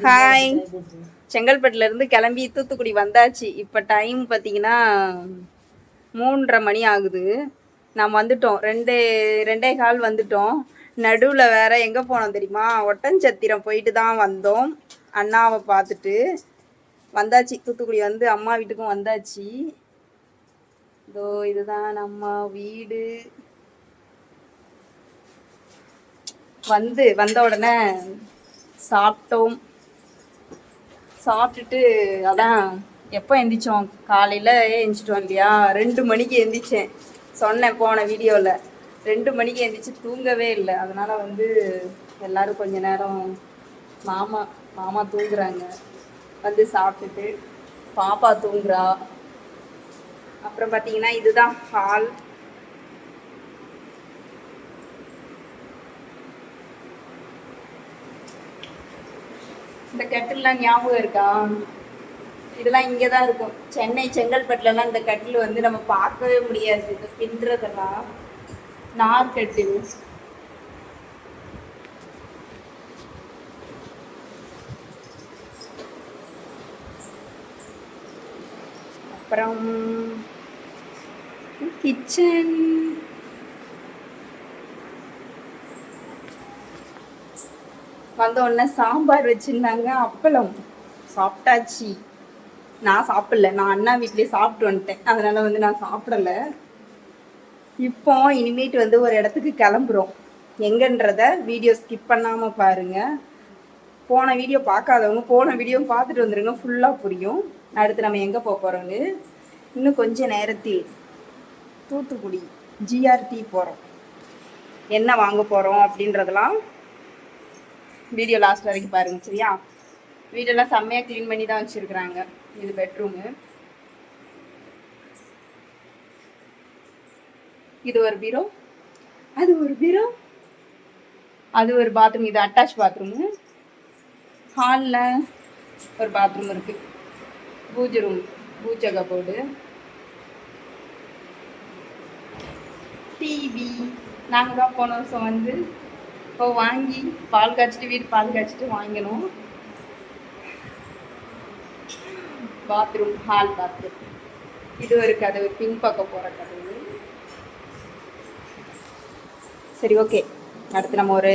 Hi, செங்கல்பட்டுல இருந்து கிளம்பி தூத்துக்குடி வந்தாச்சு. இப்போ டைம் பார்த்தீங்கன்னா 3:30 மணி ஆகுது. நாம் வந்துட்டோம், ரெண்டே கால் வந்துட்டோம். நடுவில் வேற எங்கே போனோம் தெரியுமா? ஒட்டன்சத்திரம் போயிட்டு தான் வந்தோம். அண்ணாவை பார்த்துட்டு வந்தாச்சு. தூத்துக்குடி வந்து அம்மா வீட்டுக்கும் வந்தாச்சு. இதோ இதுதான் நம்ம வீடு. வந்த உடனே சாப்பிட்டோம். சாப்பிட்டுட்டு அதான் எப்போ எந்திரிச்சோம்? காலையில் எழுந்திரிச்சிட்டோம் இல்லையா? 2 மணிக்கு எந்திரிச்சேன். சொன்னேன் போன வீடியோவில். 2 மணிக்கு எந்திரிச்சு தூங்கவே இல்லை. அதனால் வந்து எல்லோரும் கொஞ்ச நேரம் மாமா தூங்குறாங்க. வந்து சாப்பிட்டுட்டு பாப்பா தூங்குறா. அப்புறம் பார்த்தீங்கன்னா இதுதான் ஹால். இந்த கட்டில்லாம் ஞாபகம் இருக்கா? இதெல்லாம் இங்கே தான் இருக்கும். சென்னை செங்கல்பட்டுலலாம் இந்த கட்டில் வந்து நம்ம பார்க்கவே முடியாது. இந்த பின்றதெல்லாம் நார்கட்டில். அப்புறம் கிச்சன். வந்த உடனே சாம்பார் வச்சுருந்தாங்க, அப்பளம். சாப்பிட்டாச்சு. நான் சாப்பிடல, நான் அண்ணா வீட்லேயே சாப்பிட்டு வந்துட்டேன். அதனால் வந்து நான் சாப்பிடலை. இப்போ இனிமேட்டு வந்து ஒரு இடத்துக்கு கிளம்புறோம். எங்கன்றத வீடியோ ஸ்கிப் பண்ணாமல் பாருங்கள். போன வீடியோ பார்க்காதவங்க போன வீடியோ பார்த்துட்டு வந்துடுங்க, ஃபுல்லாக புரியும். அடுத்து நம்ம எங்கே போக போகிறோன்னு. இன்னும் கொஞ்சம் நேரத்தில் தூத்துக்குடி ஜிஆர்டி போகிறோம். என்ன வாங்க போகிறோம் அப்படின்றதெல்லாம் வீடியோ லாஸ்ட் வரைக்கும் பாருங்க, சரியா? வீடெல்லாம் செம்மையாக க்ளீன் பண்ணி தான் வச்சுருக்குறாங்க. இது பெட்ரூமு, இது ஒரு பீரோ, அது ஒரு பீரோ, அது ஒரு பாத்ரூம். இது அட்டாச் பாத்ரூமு. ஹாலில் ஒரு பாத்ரூம் இருக்குது. பூஜை ரூம், பூஜை கபோர்டு, டிவி. நாங்கள் தான் போன வருஷம் வந்து இப்போ வாங்கி பால் காய்ச்சிட்டு வீடு பால் காய்ச்சிட்டு வாங்கினோம். Bathroom, hall bathroom. இது ஒரு கதவு, பின்பக்கம் போகிற கதவு. சரி, ஓகே. அடுத்து நம்ம ஒரு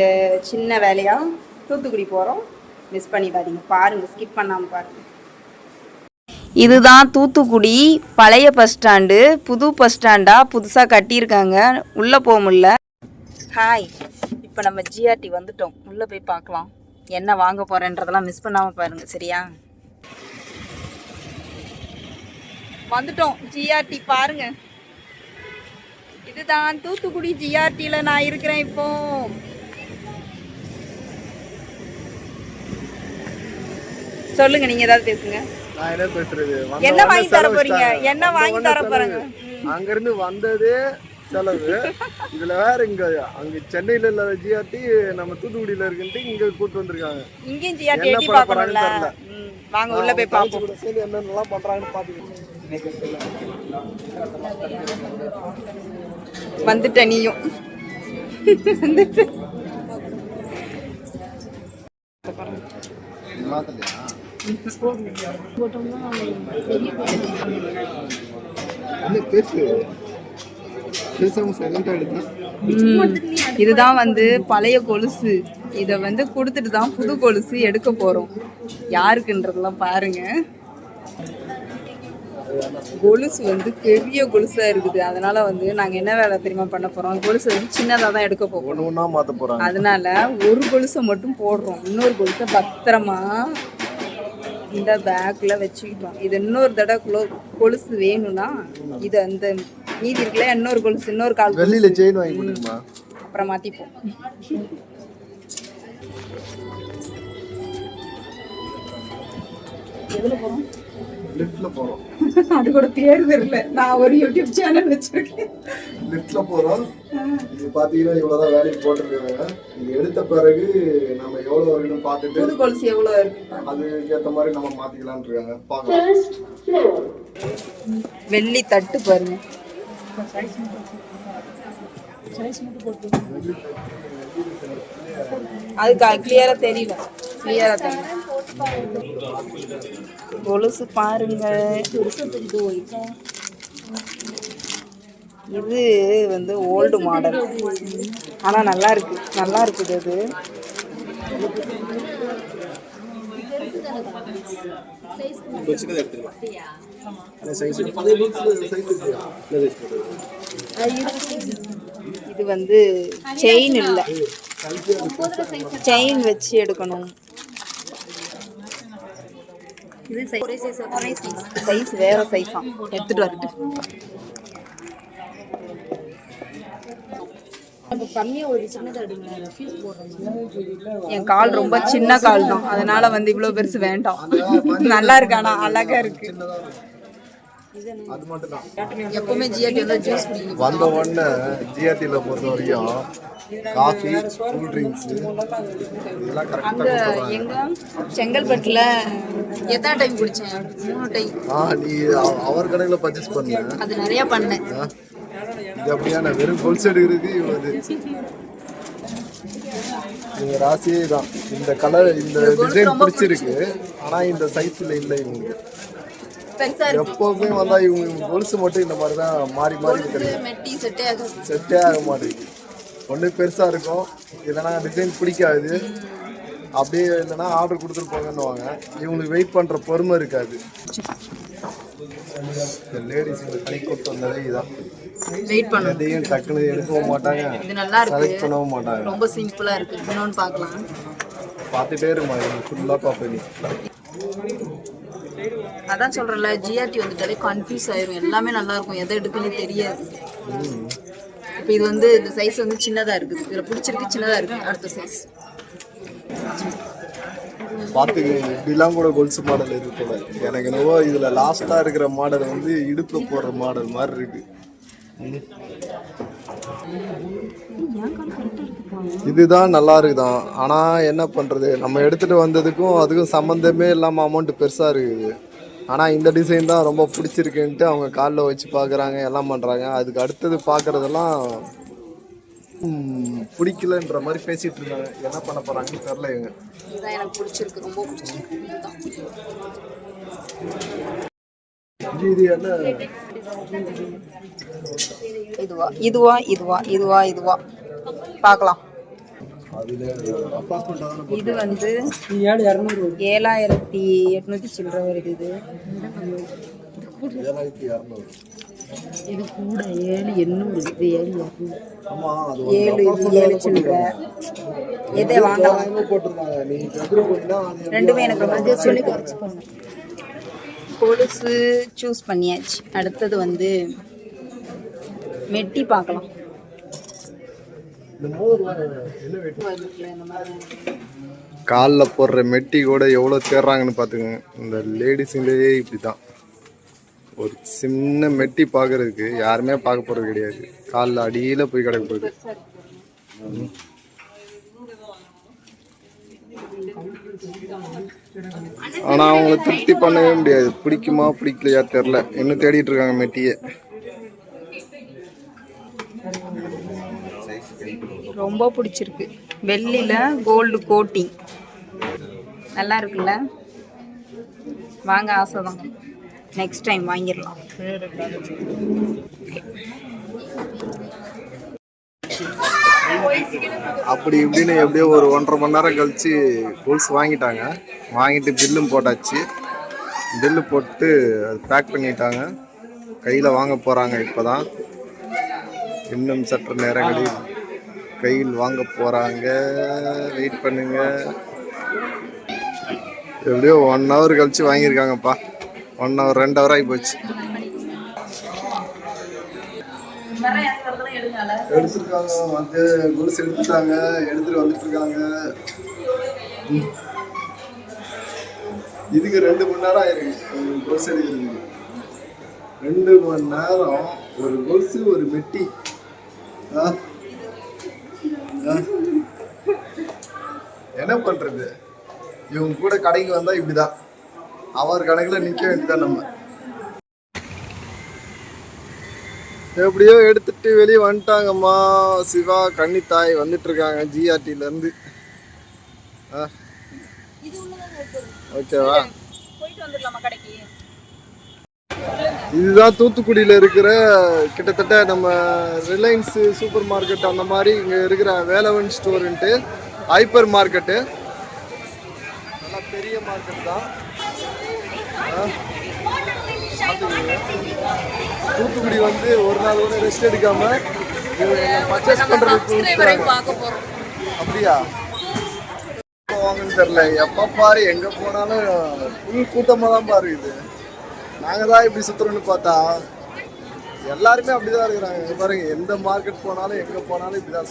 சின்ன வேலையாக தூத்துக்குடி போகிறோம். மிஸ் பண்ணிடாதீங்க, பாருங்கள், ஸ்கிப் பண்ணாமல் பாருங்கள். இதுதான் தூத்துக்குடி பழைய பஸ் ஸ்டாண்டு. புது பஸ் ஸ்டாண்டாக புதுசாக கட்டியிருக்காங்க. உள்ளே போக முடியல. ஹாய், இப்போ நம்ம ஜிஆர்டி வந்துட்டோம். உள்ளே போய் பார்க்கலாம். என்ன வாங்க போகிறேன்றதெல்லாம் மிஸ் பண்ணாமல் பாருங்கள், சரியா? வந்துட்டோம் ஜிஆர்டி, பாருங்க. இதுதான் தூத்துக்குடி ஜிஆர்டியில் நான் இருக்கிறேன் இப்போ. சொல்லுங்க, நீங்க ஏதாவது பேசுங்க. நான் என்ன பேசுறது? என்ன வாங்கி தர போறீங்க? என்ன வாங்கி தர போறீங்க? அங்க இருந்து வந்தது செலவு. இதுல வேற அங்க சென்னையில இல்ல ஜிஆர்டி, நம்ம தூத்துக்குடியில இருக்குன்ட்டு இங்க கூட்டு வந்திருக்காங்க. இங்கேயும் ஜிஆர்டி எட்டி பார்க்கணும்ல. வாங்க உள்ள போய் பாப்போம். சரி, என்னென்னலாம் பண்றாங்கன்னு பாத்துக்கோங்க. வந்துட்ட நீயும். இதுதான் வந்து பழைய கொலுசு. இத வந்து கொடுத்துட்டு தான் புது கொலுசு எடுக்க போறோம். யாருக்குன்றதெல்லாம் பாருங்க. கொலுசு வந்து பெரிய கொலுசா இருக்குது. அதனால வந்து நாங்க என்ன வேலை தெரியுமா பண்ண போறோம்? கொலுசு வந்து சின்னதா தான் எடுக்க போறோம். அதனால ஒரு கொலுசை மட்டும் போடுறோம். இன்னொரு கொலுசை பத்திரமா இந்த பேக்ல வச்சுக்கிட்டோம். இது இன்னொரு தடவை கொலுசு வேணும்னா இது அந்த மீதி இருக்குல்ல, இன்னொரு கொலுசு, இன்னொரு கால் வெளியில செயின் வாங்கி கொடுங்கம்மா, அப்புறம் மாத்திப்போம். எதுல போறோம்? லிஃப்ட்ல போறோம். அது கூட பேர் தெரியல. நான் ஒரு யூடியூப் சேனல் வச்சிருக்கேன். லிஃப்ட்ல போறோம். இது பாத்தீங்கன்னா இவ்வளவுதான் வேலைக்கு போட்டுருக்காங்க. இது எடுத்த பிறகு நம்ம எவ்வளவு வருதுன்னு பார்த்துட்டு புது கொலுசு எவ்வளவு இருக்கு அதுக்கு ஏத்த மாதிரி நம்ம மாத்திக்கலாம்னு இருக்காங்க. பாக்கலாம். வெள்ளி தட்டு பாருங்க. அது கிளியரா தெரியல. கிளியரா தெரியும். கொலுசு பாருங்க. இது வந்து ஓல்டு மாடல், ஆனா நல்லா இருக்குது அது. இது வந்து செயின் இல்ல, செயின் வச்சு எடுக்கணும். சைஸ் வேற சைஸா, எடுத்துட்டு வரட்டு. என் கால் ரொம்ப சின்ன கால் தான், அதனால வந்து இவ்வளவு பெருசு வேண்டாம். நல்லா இருக்கு, ஆனா அழகா இருக்கு. அது மட்டும் தான். எப்பவுமே ஜிஆர்டி வந்து ஜூஸ் குடிக்கணும். வந்த உடனே ஜிஆர்டியில் பொறுத்த வரைக்கும் காஃபி, கூல் ட்ரிங்க்ஸ் இதெல்லாம் அங்க கரெக்டாக. எங்க செங்கல்பட்டுல எத்தனை டைம் குடிச்சேன்? 3 டைம். நீ அவர் கடையில் பர்ச்சேஸ் பண்ண அது நிறைய பண்ணேன். இது அப்படியா? நான் வெறும் கோல்ஸ் எடுக்கிறது இவ்வளவு. இவங்க ராசியே தான். இந்த கலர், இந்த டிசைன் பிடிச்சிருக்கு, ஆனா இந்த சைஸ்ல இல்லை இவங்களுக்கு. எப்பவுமே வந்தா இவங்க கொலுசு மட்டும் இந்த மாதிரி தான் மாறி மாறி கிடைக்கும். செட்டே ஆக மாட்டேங்குது. ஒன்று பெருசா இருக்கும், இல்லைன்னா டிசைன் பிடிக்காது, அப்படியே இல்லைன்னா ஆர்டர் கொடுத்துட்டு போங்கன்னுவாங்க. இவங்களுக்கு வெயிட் பண்ற பொறுமை இருக்காது. இந்த லேடிஸ் கை கொட்டு வந்ததே இதான். வெயிட் பண்ணு. எதையும் டக்குனு எடுக்கவும் மாட்டாங்க, இது நல்லா இருக்கு, செலக்ட் பண்ணவும் மாட்டாங்க. ரொம்ப சிம்பிளா இருக்கு. இன்னொன்னு பார்க்கலாம். பார்த்துட்டே இருமா, ஃபுல்லா பார்ப்பேன். அதான் சொல்றேன்ல, ஜிஆர்டி வந்துட்டாலே கன்ஃபியூஸ் ஆயிரும். எல்லாமே நல்லா இருக்கும், எதை எடுக்குன்னு தெரியாது. இப்போ இது வந்து இந்த சைஸ் வந்து சின்னதா இருக்குது, இதுல பிடிச்சிருக்கு, சின்னதா இருக்கு. அடுத்த சைஸ் பார்த்துக்க. இப்படிலாம் கூட கொலுசு மாடல் இருக்கு போல. எனக்கு என்னவோ இதுல லாஸ்டா இருக்கிற மாடல் வந்து இடுப்புல போடுற மாடல் மாதிரி இருக்கு. இதுதான் நல்லா இருக்குதான், ஆனா என்ன பண்றது, நம்ம எடுத்துட்டு வந்ததுக்கும் அதுக்கும் சம்பந்தமே இல்லாம அமௌண்ட் பெருசா இருக்குது. ஆனா இந்த டிசைன் தான் ரொம்ப பிடிச்சிருக்குன்ட்டு அவங்க காலில் வச்சு பாக்குறாங்க, எல்லாம் பண்றாங்க. அதுக்கு அடுத்தது பாக்குறதெல்லாம் பிடிக்கலன்ற மாதிரி பேசிட்டு இருக்காங்க. என்ன பண்ண போறாங்கன்னு தெரியல. இவங்க இதுதான் எனக்கு பிடிச்சிருக்கு, ரொம்ப பிடிச்சிருக்கு. இது என்ன? இதுவா இதுவா இதுவா இதுவா இதுவா பார்க்கலாம். இது வந்து 7,800 சில்லற வருது. இது 7,200. இது கூட 7,800. இது 7,200. ஆமா, அது 7 சில்லற. எதை வாங்கலாம் போட்டுருக்காங்க. நீ எதிர போனா ரெண்டுமே எனக்கு ரொம்ப சொல்லி குறைச்சு போங்க. கொலுசு சூஸ் பண்ணியாச்சு. அடுத்தது வந்து மெட்டி பார்க்கலாம். காலில் போடுற மெட்டி கூட எவ்வளோ தேடுறாங்கன்னு பார்த்துக்கோங்க. இந்த லேடிஸுங்களே இப்படி தான். ஒரு சின்ன மெட்டி பார்க்கறதுக்கு யாருமே பார்க்க போகிறது கிடையாது. காலில் அடியில் போய் கிடக்க போகுது. ஆனால் அவங்கள திருப்தி பண்ணவே முடியாது. பிடிக்குமா பிடிக்கலையா தெரில, இன்னும் தேடிட்டு இருக்காங்க மெட்டியை. ரொம்ப பிடிச்சிருக்கு. வெள்ளியில கோல்டு கோட்டிங் நல்லா இருக்குல்ல. வாங்க, ஆசைதான். நெக்ஸ்ட் டைம் வாங்கிடலாம். அப்படி இப்படின்னு எப்படியோ ஒரு 1.5 மணி நேரம் கழிச்சு கொலுசு வாங்கிட்டாங்க. வாங்கிட்டு பில்லும் போட்டாச்சு. பில்லு போட்டு அது பேக் பண்ணிட்டாங்க. கையில் வாங்க போகிறாங்க. இப்போ தான் இன்னும் சற்று நேரங்களில் கையில் வாங்க போகிறாங்க. வெயிட் பண்ணுங்க. எப்படியோ 1 hour கழிச்சு வாங்கியிருக்காங்கப்பா. 1 hour 2 hour ஆகி போச்சு. எடுத்துருக்காங்க, வந்து கொலுசு எடுத்துட்டாங்க, எடுத்துட்டு வந்துட்டு இருக்காங்க. இதுக்கு 2 மணி நேரம் ஆயிருக்கு கொலுசு எடுக்கிறதுக்கு. 2 மணி நேரம் ஒரு கொலுசு, ஒரு மெட்டி. என்ன பண்றது, இவங்க கூட கடைக்கு வந்தா இப்படிதான். அவர் கணக்குல நிக்க வேண்டியதான். நம்ம எப்படியோ எடுத்துட்டு வெளியே வந்துட்டாங்கம்மா. சிவா, கன்னித்தாய் வந்துட்டு இருக்காங்க ஜிஆர்டில இருந்து. ஓகேவா? போயிட்டு வந்துடலாமா கடைக்கு? இதுதான் தூத்துக்குடியில் இருக்கிற கிட்டத்தட்ட நம்ம ரிலையன்ஸு சூப்பர் மார்க்கெட் அந்த மாதிரி இங்கே இருக்கிற வேலவன் ஸ்டோருன்ட்டு ஹைப்பர் மார்க்கெட்டு. நல்லா பெரிய மார்க்கெட் தான். தூத்துக்குடி வந்து ஒரு நாள் கூட ரெஸ்ட் எடுக்காம பர்ச்சேஸ் பண்றதுக்கு அப்படியா வாங்கன்னு தெரியல. எப்ப பாரு எங்க போனாலும் ஃபுல் கூட்டமா தான் பாரு. இது நாங்க தான் இப்படி சுத்துறோம்னு பார்த்தா எல்லாருமே அப்படிதான் இருக்கிறாங்க. இங்க பாருங்க, எந்த மார்க்கெட் போனாலும் எங்க போனாலும் இப்படிதான்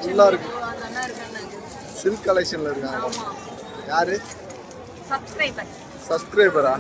ஃபுல்லா இருக்கு. சில்க் கலெக்ஷன்ல இருக்காங்க. யாரு? சப்ஸ்கிரைபரா?